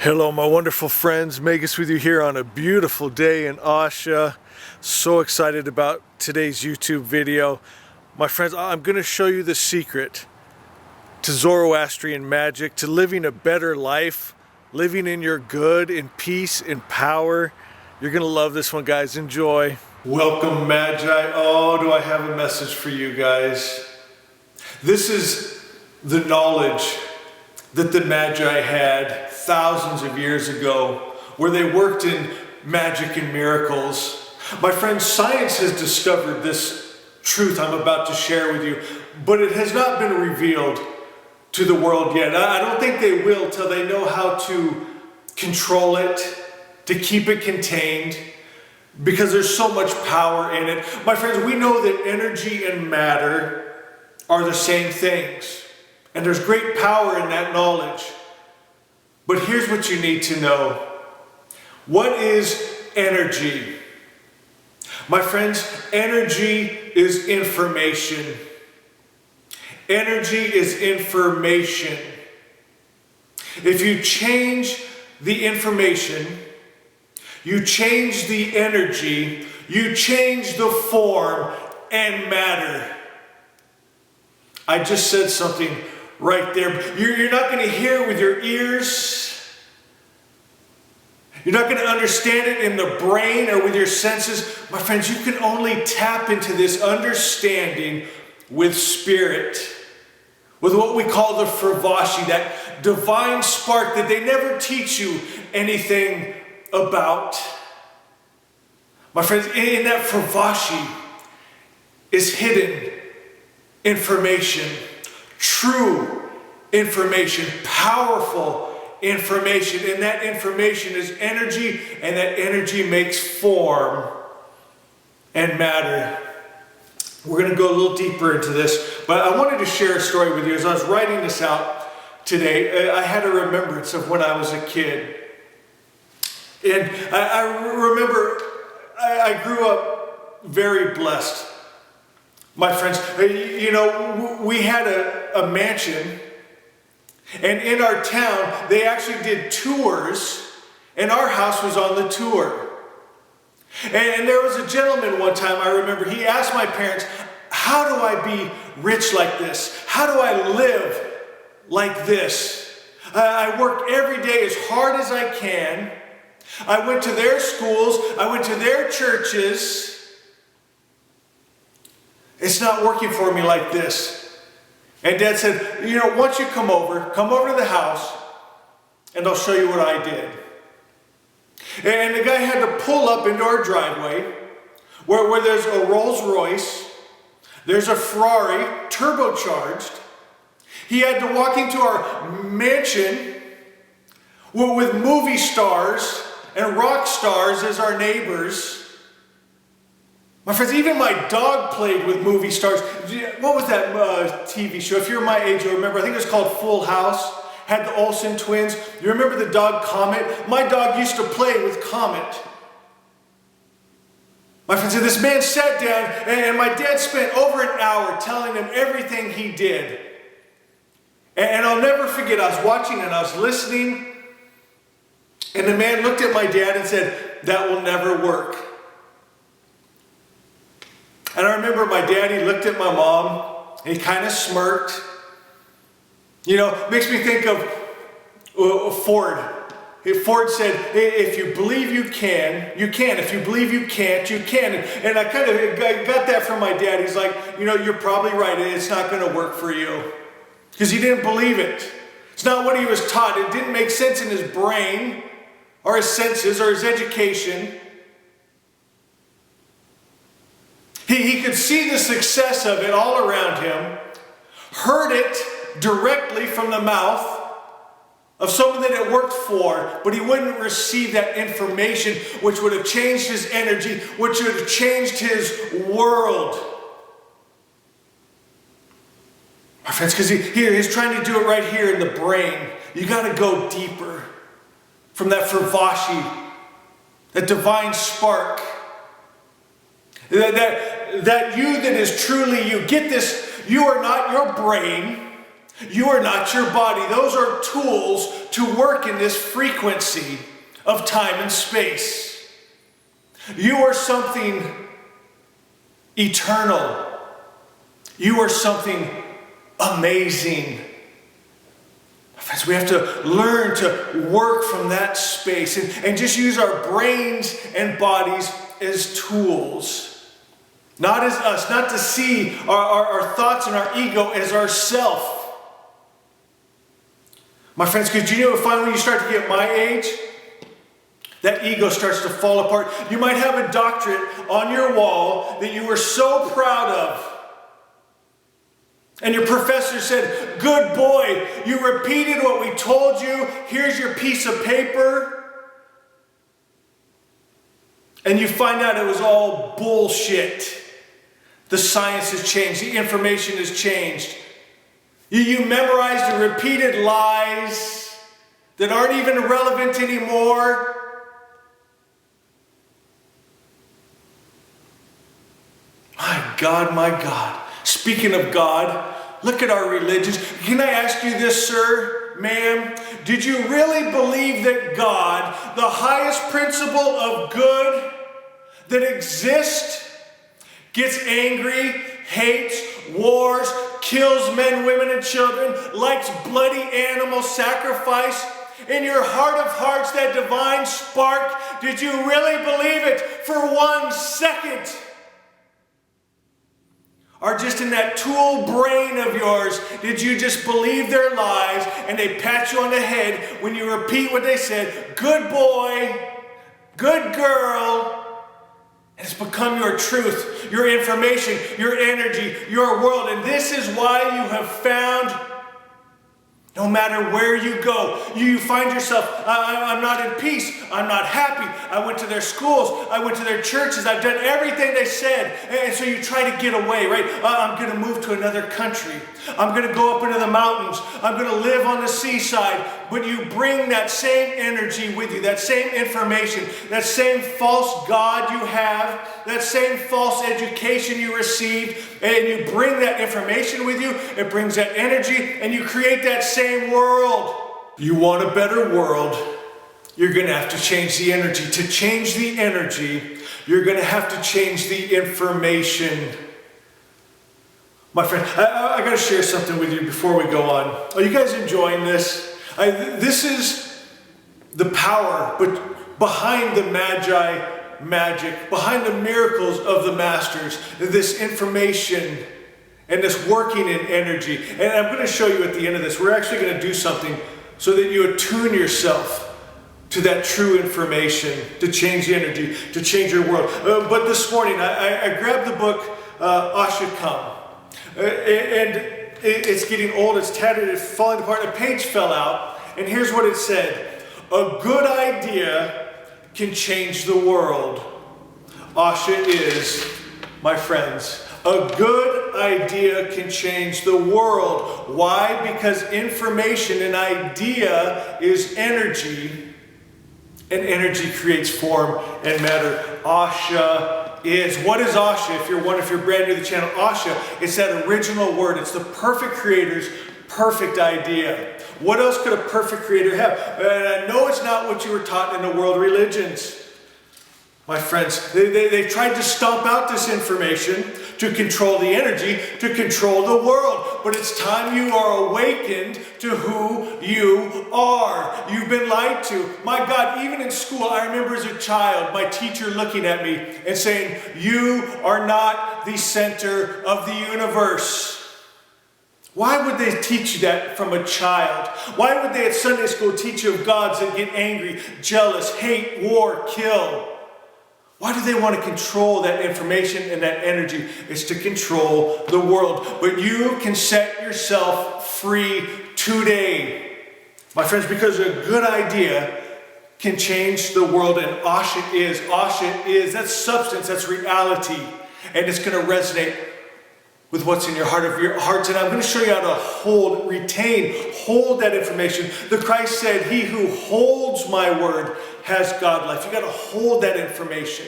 Hello, my wonderful friends. Magus with you here on a beautiful day in Asha. So excited about today's YouTube video. My friends, I'm going to show you the secret to Zoroastrian magic, to living a better life, living in your good, in peace, in power. You're going to love this one, guys. Enjoy. Welcome, Magi. Oh, do I have a message for you guys. This is the knowledge that the Magi had thousands of years ago, where they worked in magic and miracles. My friends, science has discovered this truth I'm about to share with you, but it has not been revealed to the world yet. I don't think they will till they know how to control it, to keep it contained, because there's so much power in it. My friends, we know that energy and matter are the same things, and there's great power in that knowledge. But here's what you need to know. What is energy? My friends, energy is information. Energy is information. If you change the information, you change the energy, you change the form and matter. I just said something right there. You're not going to hear it with your ears. You're not going to understand it in the brain or with your senses. My friends, you can only tap into this understanding with spirit, with what we call the fravashi, that divine spark that they never teach you anything about. My friends, in that fravashi is hidden information. True information, powerful information, and that information is energy, and that energy makes form and matter. We're going to go a little deeper into this, but I wanted to share a story with you. As I was writing this out today, I had a remembrance of when I was a kid. And I remember I grew up very blessed. My friends, you know, we had a mansion, and in our town, they actually did tours, and our house was on the tour. And there was a gentleman one time, I remember, he asked my parents, how do I be rich like this? How do I live like this? I work every day as hard as I can. I went to their schools, I went to their churches. It's not working for me like this. And Dad said, you know, once you come over to the house, and I'll show you what I did. And the guy had to pull up into our driveway, where there's a Rolls Royce, there's a Ferrari, turbocharged. He had to walk into our mansion with movie stars and rock stars as our neighbors. My friends, even my dog played with movie stars. What was that TV show? If you're my age, you'll remember. I think it was called Full House. Had the Olsen twins. You remember the dog Comet? My dog used to play with Comet. My friends, this man sat down, and my dad spent over an hour telling him everything he did. And I'll never forget, I was watching and I was listening, and the man looked at my dad and said, that will never work. And I remember my dad, he looked at my mom, and he kind of smirked. You know, makes me think of Ford. Ford said, if you believe you can, you can. If you believe you can't, you can. And I kind of got that from my dad. He's like, you know, you're probably right. It's not going to work for you. Because he didn't believe it. It's not what he was taught. It didn't make sense in his brain, or his senses, or his education. He could see the success of it all around him, heard it directly from the mouth of someone that it worked for, but he wouldn't receive that information, which would have changed his energy, which would have changed his world. My friends, because he's trying to do it right here in the brain. You got to go deeper from that fravashi, that divine spark. That you that is truly you. Get this, you are not your brain. You are not your body. Those are tools to work in this frequency of time and space. You are something eternal. You are something amazing. Friends, we have to learn to work from that space and just use our brains and bodies as tools. Not as us, not to see our thoughts and our ego as ourself. My friends, because you know, finally when you start to get my age, that ego starts to fall apart. You might have a doctorate on your wall that you were so proud of. And your professor said, "Good boy, you repeated what we told you. Here's your piece of paper." And you find out it was all bullshit. The science has changed. The information has changed. You memorized and repeated lies that aren't even relevant anymore. My God. Speaking of God, look at our religions. Can I ask you this, sir, ma'am? Did you really believe that God, the highest principle of good that exists, gets angry, hates, wars, kills men, women, and children, likes bloody animal sacrifice? In your heart of hearts, that divine spark, did you really believe it for 1 second? Or just in that tool brain of yours, did you just believe their lies and they pat you on the head when you repeat what they said? Good boy, good girl. And it's become your truth, your information, your energy, your world. And this is why you have found, no matter where you go, you find yourself, I'm not in peace, I'm not happy. I went to their schools, I went to their churches, I've done everything they said. And so you try to get away, right? I'm going to move to another country. I'm going to go up into the mountains. I'm going to live on the seaside. But you bring that same energy with you, that same information, that same false God you have, that same false education you received, and you bring that information with you, it brings that energy, and you create that same world. You want a better world, you're going to have to change the energy. To change the energy, you're going to have to change the information. My friend, I got to share something with you before we go on. Are you guys enjoying this? This is the power behind the Magi magic, behind the miracles of the masters, this information and this working in energy. And I'm going to show you at the end of this, we're actually going to do something so that you attune yourself to that true information, to change the energy, to change your world. But this morning, I grabbed the book, Asha Come. And it's getting old, it's tattered, it's falling apart, a page fell out, and here's what it said. A good idea can change the world. Asha is, my friends, a good idea can change the world. Why? Because information, an idea, is energy, and energy creates form and matter. Asha is. What is Asha? If you're brand new to the channel, Asha, it's that original word. It's the perfect creator's perfect idea. What else could a perfect creator have? And I know it's not what you were taught in the world religions. My friends, they tried to stomp out this information to control the energy, to control the world. But it's time you are awakened to who you are. You've been lied to. My God, even in school, I remember as a child, my teacher looking at me and saying, "You are not the center of the universe." Why would they teach you that from a child? Why would they at Sunday school teach you of gods that get angry, jealous, hate, war, kill? Why do they want to control that information and that energy? It's to control the world. But you can set yourself free today. My friends, because a good idea can change the world, and Asha is, that's substance, that's reality. And it's going to resonate with what's in your heart of your hearts. And I'm going to show you how to hold that information. The Christ said, "He who holds my word has God life." You got to hold that information.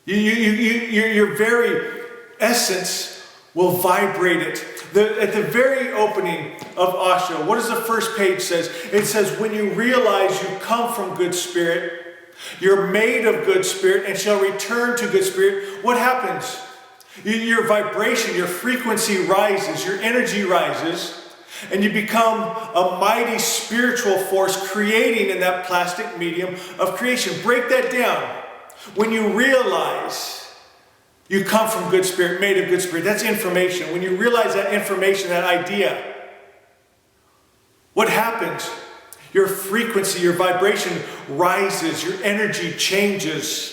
Your very essence will vibrate it. At the very opening of Asha, what does the first page says? It says, when you realize you come from good spirit, you're made of good spirit, and shall return to good spirit, what happens? Your vibration, your frequency rises, your energy rises, and you become a mighty spiritual force creating in that plastic medium of creation. Break that down. When you realize you come from good spirit, made of good spirit, that's information. When you realize that information, that idea, what happens? Your frequency, your vibration rises, your energy changes.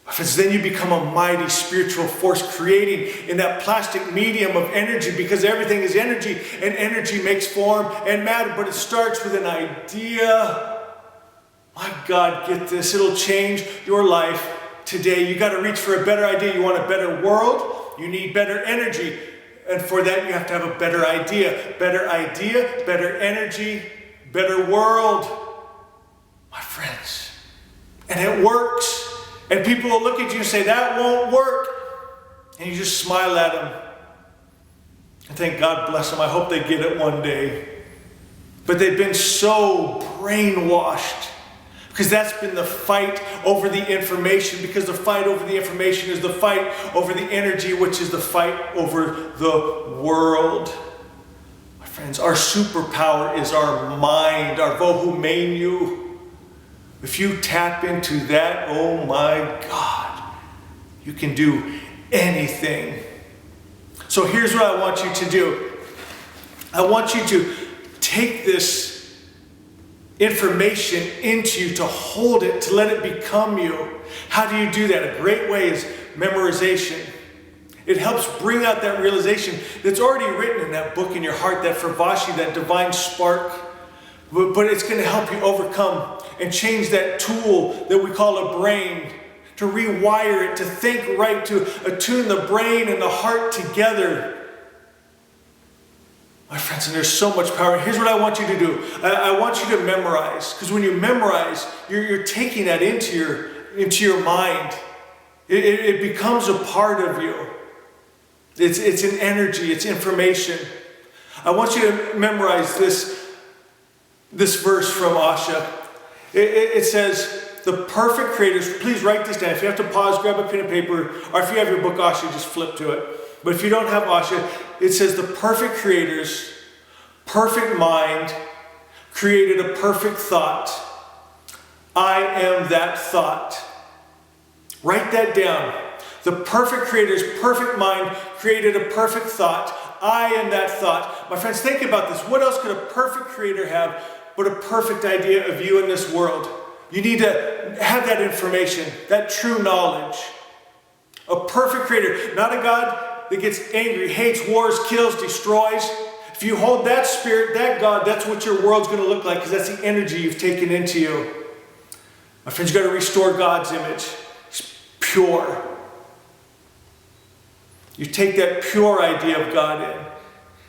Because then you become a mighty spiritual force creating in that plastic medium of energy, because everything is energy, and energy makes form and matter, but it starts with an idea. My God, get this, it'll change your life today. You got to reach for a better idea. You want a better world, you need better energy, and for that you have to have a better idea, better energy, better world, my friends. And it works. And people will look at you and say, that won't work. And you just smile at them. And think, God bless them. I hope they get it one day. But they've been so brainwashed. Because that's been the fight over the information. Because the fight over the information is the fight over the energy, which is the fight over the world. My friends, our superpower is our mind, our Ahura Mazda. If you tap into that, oh my God, you can do anything. So here's what I want you to do. I want you to take this information into you, to hold it, to let it become you. How do you do that? A great way is memorization. It helps bring out that realization that's already written in that book in your heart, that Fravashi, that divine spark. But it's going to help you overcome and change that tool that we call a brain, to rewire it, to think right, to attune the brain and the heart together. My friends, and there's so much power. Here's what I want you to do. I want you to memorize, because when you memorize, you're taking that into your mind. It becomes a part of you. It's an energy, it's information. I want you to memorize this verse from Asha. It says, the perfect creators, please write this down. If you have to pause, grab a pen and paper, or if you have your book Asha, just flip to it. But if you don't have Asha, it says the perfect creators, perfect mind, created a perfect thought. I am that thought. Write that down. The perfect creator's perfect mind created a perfect thought. I am that thought. My friends, think about this. What else could a perfect creator have but a perfect idea of you in this world? You need to have that information, that true knowledge. A perfect creator, not a God that gets angry, hates, wars, kills, destroys. If you hold that spirit, that God, that's what your world's going to look like, because that's the energy you've taken into you. My friends, you've got to restore God's image. It's pure. You take that pure idea of God in.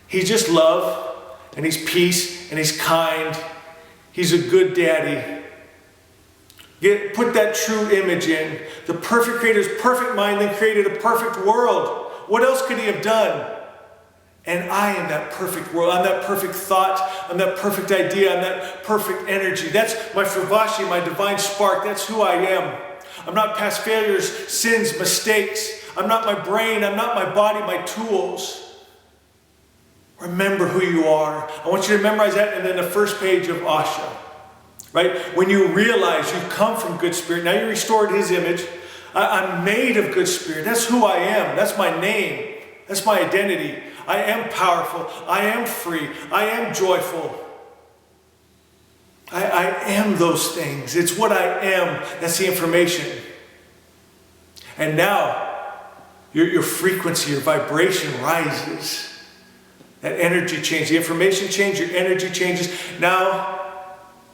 He's just love, and He's peace, and He's kind. He's a good daddy. Put that true image in. The perfect creator's perfect mind then created a perfect world. What else could He have done? And I am that perfect world. I'm that perfect thought. I'm that perfect idea. I'm that perfect energy. That's my Fravashi, my divine spark. That's who I am. I'm not past failures, sins, mistakes. I'm not my brain. I'm not my body, my tools. Remember who you are. I want you to memorize that, and then the first page of Asha. Right? When you realize you come from good spirit, now you restored His image. I'm made of good spirit. That's who I am. That's my name. That's my identity. I am powerful. I am free. I am joyful. I am those things. It's what I am. That's the information. And now your frequency, your vibration rises. That energy changes. The information changes. Your energy changes. Now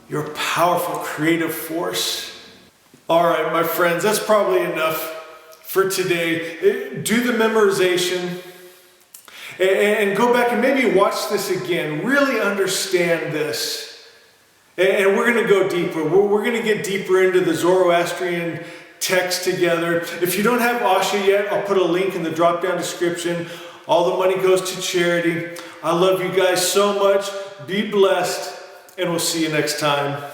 you're a powerful creative force. All right, my friends, that's probably enough for today. Do the memorization. And go back and maybe watch this again. Really understand this. And we're going to go deeper. We're going to get deeper into the Zoroastrian text together. If you don't have Asha yet, I'll put a link in the drop-down description. All the money goes to charity. I love you guys so much. Be blessed, and we'll see you next time.